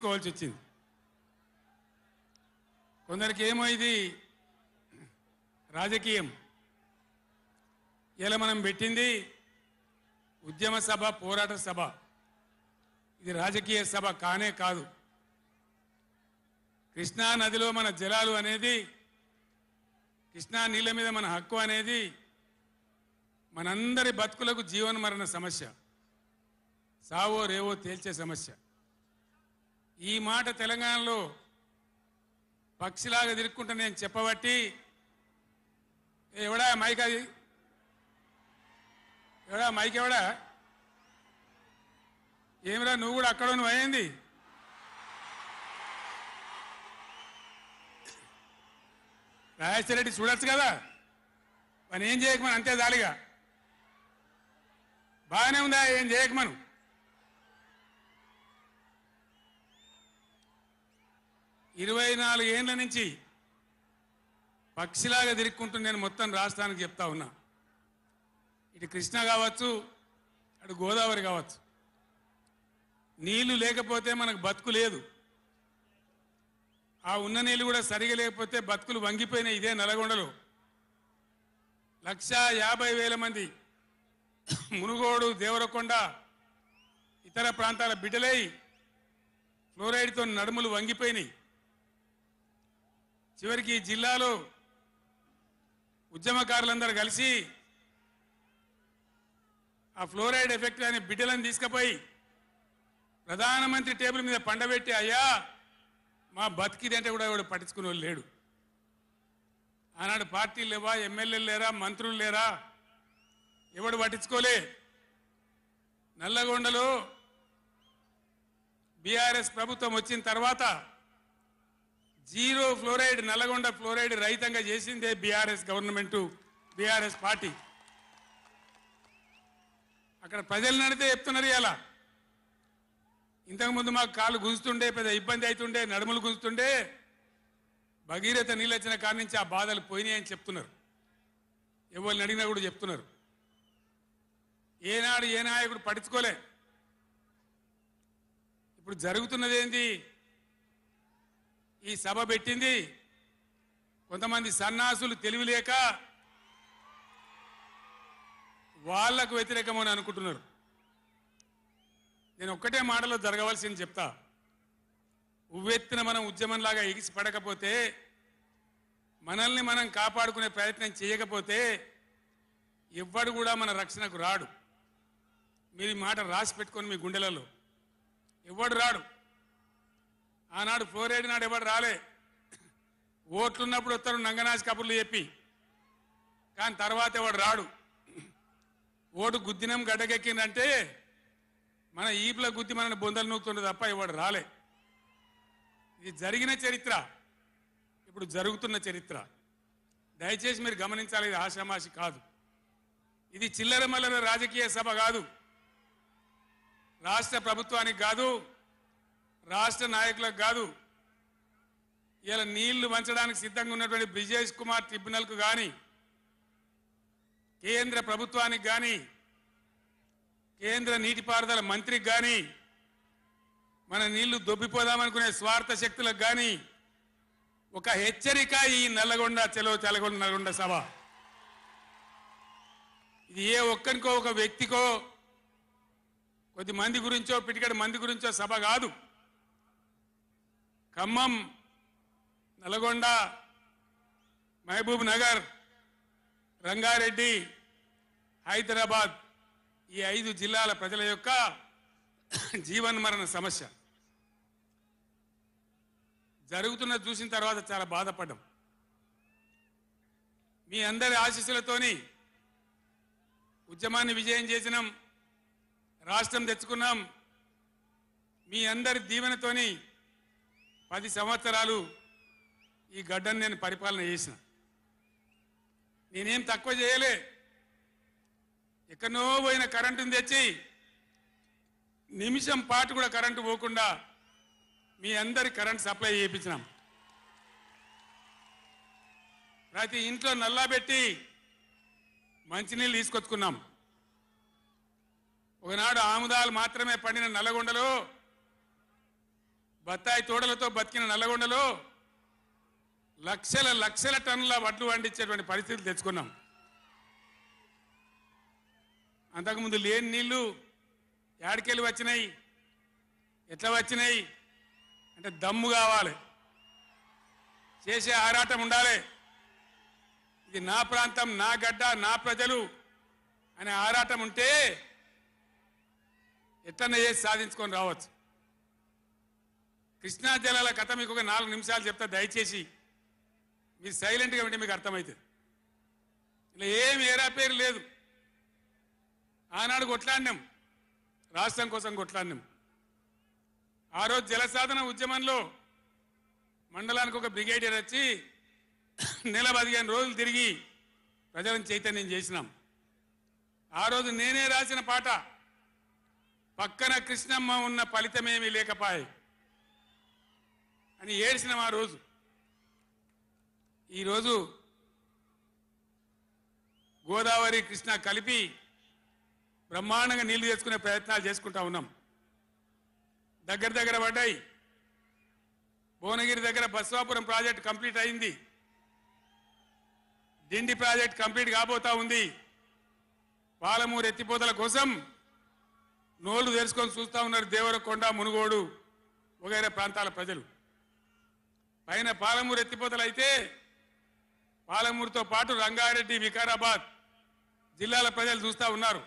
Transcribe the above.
కోవాల్సి వచ్చింది. కొందరికి ఏమో ఇది రాజకీయం. ఇలా మనం పెట్టింది ఉద్యమ సభ, పోరాట సభ. ఇది రాజకీయ సభ కానే కాదు. కృష్ణా నదిలో మన జలాలు అనేది, కృష్ణా నీళ్ళ మీద మన హక్కు అనేది మనందరి బతుకులకు జీవన మరణ సమస్య, సావో రేవో తేల్చే సమస్య. ఈ మాట తెలంగాణలో పక్షిలాగా తిరుక్కుంటా నేను చెప్పబట్టి, ఎవడా మైక్, అది ఎవడా మైక్, ఎవడా ఏమిరా నువ్వు కూడా అక్కడ నువ్వు అయింది. రాజశేఖర రెడ్డి చూడొచ్చు కదా, మనం ఏం చేయకమని అంతే జాలిగా. బాగానే ఉందా, ఏం చేయకమను. ఇరవై 24 ఏళ్ల నుంచి పక్షిలాగా తిరుక్కుంటూ నేను మొత్తం రాష్ట్రానికి చెప్తా ఉన్నా. ఇటు కృష్ణ కావచ్చు, అటు గోదావరి కావచ్చు. నీళ్లు లేకపోతే మనకు బతుకు లేదు. ఆ ఉన్న నీళ్ళు కూడా సరిగా లేకపోతే బతుకులు వంగిపోయినాయి. ఇదే నల్గొండలో 150,000 మంది మునుగోడు, దేవరకొండ, ఇతర ప్రాంతాల బిడ్డలై ఫ్లోరైడ్తో నడుములు వంగిపోయినాయి. చివరికి ఈ జిల్లాలో ఉద్యమకారులందరూ కలిసి ఆ ఫ్లోరైడ్ ఎఫెక్ట్ అనే బిడ్డలను తీసుకుపోయి ప్రధానమంత్రి టేబుల్ మీద పండబెట్టి, అయ్యా మా బతికిదంటే కూడా ఎవడు పట్టించుకునే వాళ్ళు లేడు. ఆనాడు పార్టీలు లేవా, ఎమ్మెల్యేలు లేరా, మంత్రులు లేరా, ఎవడు పట్టించుకోలే. నల్లగొండలో బీఆర్ఎస్ ప్రభుత్వం వచ్చిన తర్వాత జీరో ఫ్లోరైడ్, నల్లగొండ ఫ్లోరైడ్ రహితంగా చేసిందే బీఆర్ఎస్ గవర్నమెంటు, బీఆర్ఎస్ పార్టీ. అక్కడ ప్రజలు నడితే చెప్తున్నారు. ఇలా ఇంతకుముందు మాకు కాళ్ళు గుంజుతుండే, పెద్ద ఇబ్బంది అవుతుండే, నడుములు గుంజుతుండే, భగీరథ నీళ్ళు వచ్చిన కాడి నుంచి ఆ బాధలు పోయినాయని చెప్తున్నారు. ఎవరిని అడిగినా కూడా చెప్తున్నారు. ఏనాడు ఏ నాయకుడు పట్టించుకోలే. ఇప్పుడు జరుగుతున్నది ఏంది? ఈ సభ పెట్టింది కొంతమంది సన్నాసులు, తెలివిలేక వాళ్లకు వ్యతిరేకమని అనుకుంటున్నారు. నేను ఒక్కటే మాటలో జరగవలసింది చెప్తా. ఉవ్వెత్తిన మనం ఉద్యమంలాగా ఎగిసి పడకపోతే, మనల్ని మనం కాపాడుకునే ప్రయత్నం చేయకపోతే ఎవ్వడు కూడా మన రక్షణకు రాడు. మీరు ఈ మాట రాసి పెట్టుకొని మీ గుండెలలో. ఎవ్వడు రాడు. ఆనాడు ఫ్లోరైడ్ నాడు ఎవడు రాలే. ఓట్లున్నప్పుడు వస్తారు నంగనాసి కబుర్లు చెప్పి, కానీ తర్వాత ఎవడు రాడు. ఓటు గుద్దినం గడ్డకెక్కిందంటే మన ఈపుల గుద్ది మనని బొందలు నూకుతుండే తప్ప ఎవడు రాలే. ఇది జరిగిన చరిత్ర, ఇప్పుడు జరుగుతున్న చరిత్ర. దయచేసి మీరు గమనించాలి. ఇది ఆషామాషి కాదు. ఇది చిల్లర మల్లర రాజకీయ సభ కాదు. రాష్ట్ర ప్రభుత్వానికి కాదు, రాష్ట్ర నాయకులకు కాదు. ఇలా నీళ్లు వంచడానికి సిద్ధంగా ఉన్నటువంటి బ్రిజేష్ కుమార్ ట్రిబ్యునల్కు కానీ, కేంద్ర ప్రభుత్వానికి కానీ, కేంద్ర నీటిపారుదల మంత్రికి కానీ, మన నీళ్లు దొబ్బిపోదామనుకునే స్వార్థ శక్తులకు కానీ ఒక హెచ్చరిక ఈ నల్లగొండ చలో నల్గొండ సభ. ఇది ఏ ఒక్కరికో, ఒక వ్యక్తికో, కొద్ది మంది గురించో, పిటికడి మంది గురించో సభ కాదు. ఖమ్మం, నల్గొండ, మహబూబ్ నగర్, రంగారెడ్డి, హైదరాబాద్, ఈ 5 జిల్లాల ప్రజల యొక్క జీవన్మరణ సమస్య జరుగుతున్నది చూసిన తర్వాత చాలా బాధపడ్డాం. మీ అందరి ఆశీస్సులతోని ఉద్యమాన్ని విజయం చేసినాం, రాష్ట్రం తెచ్చుకున్నాం. మీ అందరి దీవెనతోని 10 సంవత్సరాలు ఈ గడ్డను నేను పరిపాలన చేసిన. నేనేం తక్కువ చేయలే. ఎక్కడో పోయిన కరెంటుని తెచ్చి నిమిషం పాటు కూడా కరెంటు పోకుండా మీ అందరి కరెంట్ సప్లై చేయించినాం. ప్రతి ఇంట్లో నల్లా పెట్టి మంచినీళ్ళు తీసుకొచ్చుకున్నాం. ఒకనాడు ఆముదాలు మాత్రమే పండిన నల్లగొండలో బత్తాయి తోడలతో బతికిన నల్లగొండలో లక్షల లక్షల టన్నుల వడ్లు పండించేటువంటి పరిస్థితులు తెచ్చుకున్నాం. అంతకుముందు లేని నీళ్లు యాడికెళ్ళి వచ్చినాయి, ఎట్లా వచ్చినాయి అంటే దమ్ము కావాలి, చేసే ఆరాటం ఉండాలి. ఇది నా ప్రాంతం, నా గడ్డ, నా ప్రజలు అనే ఆరాటం ఉంటే ఎట్లన్నా చేసి సాధించుకొని రావచ్చు. కృష్ణా జలాల కథ మీకు ఒక 4 నిమిషాలు చెప్తా, దయచేసి మీరు సైలెంట్గా ఉంటే మీకు అర్థమవుతుంది. ఇలా ఏం ఏరా పేరు లేదు. ఆనాడు కొట్లాడినాం, రాష్ట్రం కోసం కొట్లాడినాం. ఆ రోజు జలసాధన ఉద్యమంలో మండలానికి ఒక బ్రిగేడియర్ వచ్చి నెల 15 రోజులు తిరిగి ప్రజలను చైతన్యం చేసినాం. ఆ రోజు నేనే రాసిన పాట, పక్కన కృష్ణమ్మ ఉన్న ఫలితమేమీ లేకపాయే అని ఏడ్చినాం ఆ రోజు. ఈరోజు గోదావరి కృష్ణ కలిపి బ్రహ్మాండంగా నీళ్లు తెచ్చుకునే ప్రయత్నాలు చేసుకుంటా ఉన్నాం. దగ్గర దగ్గర పడ్డాయి. భువనగిరి దగ్గర బస్వాపురం ప్రాజెక్ట్ కంప్లీట్ అయింది. డిండి ప్రాజెక్ట్ కంప్లీట్ కాబోతా ఉంది. పాలమూరు ఎత్తిపోతల కోసం నోళ్లు తెరుచుకొని చూస్తూ ఉన్నారు దేవరకొండ, మునుగోడు వగైరా ప్రాంతాల ప్రజలు. పైన పాలమూరు ఎత్తిపోతలు అయితే పాలమూరుతో పాటు రంగారెడ్డి, వికారాబాద్ జిల్లాల ప్రజలు చూస్తూ ఉన్నారు.